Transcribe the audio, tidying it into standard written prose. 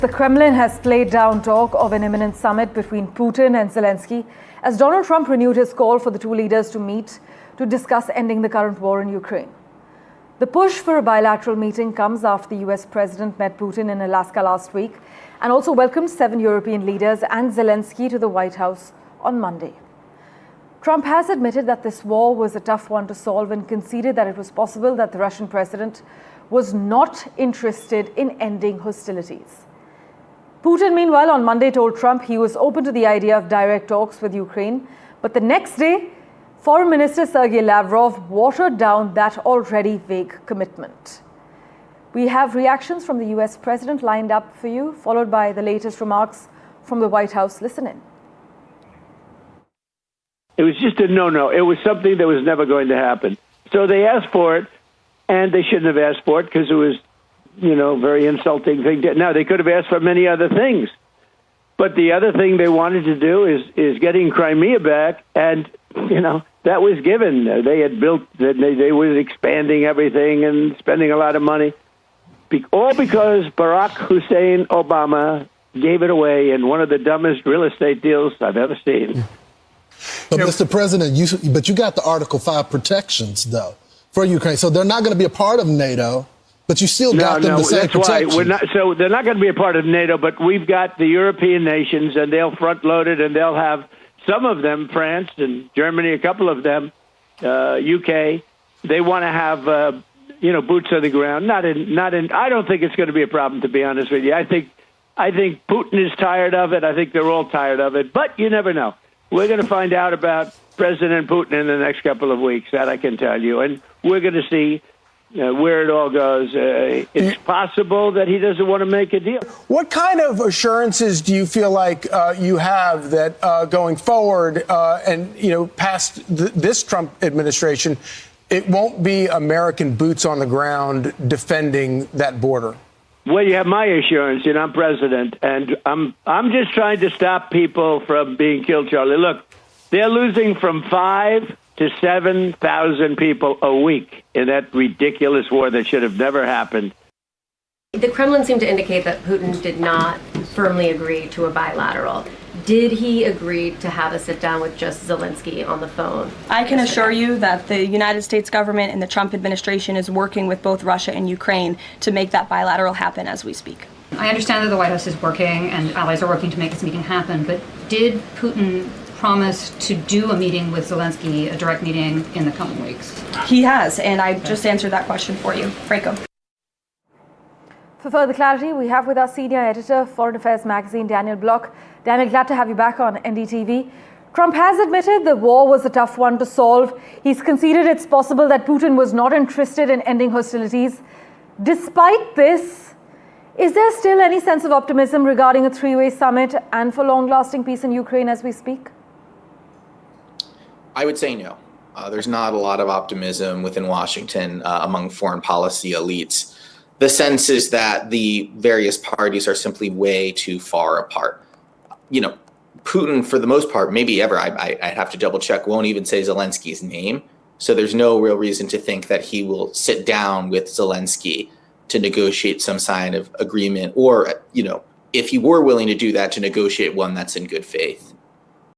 The Kremlin has played down talk of an imminent summit between Putin and Zelensky as Donald Trump renewed his call for the two leaders to meet to discuss ending the current war in Ukraine. The push for a bilateral meeting comes after the US president met Putin in Alaska last week and also welcomed 7 European leaders and Zelensky to the White House on Monday. Trump has admitted that this war was a tough one to solve and conceded that it was possible that the Russian president was not interested in ending hostilities. Putin, meanwhile, on Monday told Trump he was open to the idea of direct talks with Ukraine, but the next day, Foreign Minister Sergey Lavrov watered down that already vague commitment. We have reactions from the US president lined up for you, followed by the latest remarks from the White House. Listen in. It was just a no-no. It was something that was never going to happen. So they asked for it, and they shouldn't have asked for it because it was, very insulting thing. Now, they could have asked for many other things. But the other thing they wanted to do is getting Crimea back, and, that was given. They had built, they were expanding everything and spending a lot of money. All because Barack Hussein Obama gave it away in one of the dumbest real estate deals I've ever seen. But Mr. President, you got the Article 5 protections, though, for Ukraine. So they're not going to be a part of NATO, but you still got them the same protections. So they're not going to be a part of NATO, but we've got the European nations, and they'll front-load it, and they'll have some of them, France and Germany, a couple of them, UK. They want to have, boots on the ground. I don't think it's going to be a problem, to be honest with you. I think Putin is tired of it. I think they're all tired of it, but you never know. We're going to find out about President Putin in the next couple of weeks, that I can tell you. And we're going to see where it all goes. It's possible that he doesn't want to make a deal. What kind of assurances do you feel like you have that going forward and, past this Trump administration, it won't be American boots on the ground defending that border? Well, you have my assurance, I'm president, and I'm just trying to stop people from being killed, Charlie. Look, they're losing from 5,000 to 7,000 people a week in that ridiculous war that should have never happened. The Kremlin seemed to indicate that Putin did not firmly agree to a bilateral. Did he agree to have a sit-down with just Zelensky on the phone? I can assure you that the United States government and the Trump administration is working with both Russia and Ukraine to make that bilateral happen as we speak. I understand that the White House is working and allies are working to make this meeting happen, but did Putin promise to do a meeting with Zelensky, a direct meeting, in the coming weeks? He has, and I just answered that question for you. Franco. For further clarity, we have with us senior editor, Foreign Affairs magazine, Daniel Block. Daniel, glad to have you back on NDTV. Trump has admitted the war was a tough one to solve. He's conceded it's possible that Putin was not interested in ending hostilities. Despite this, is there still any sense of optimism regarding a three-way summit and for long-lasting peace in Ukraine as we speak? I would say no. There's not a lot of optimism within Washington among foreign policy elites. The sense is that the various parties are simply way too far apart. Putin, for the most part, maybe ever, I'd have to double check, won't even say Zelensky's name. So there's no real reason to think that he will sit down with Zelensky to negotiate some kind of agreement or, if he were willing to do that, to negotiate one that's in good faith.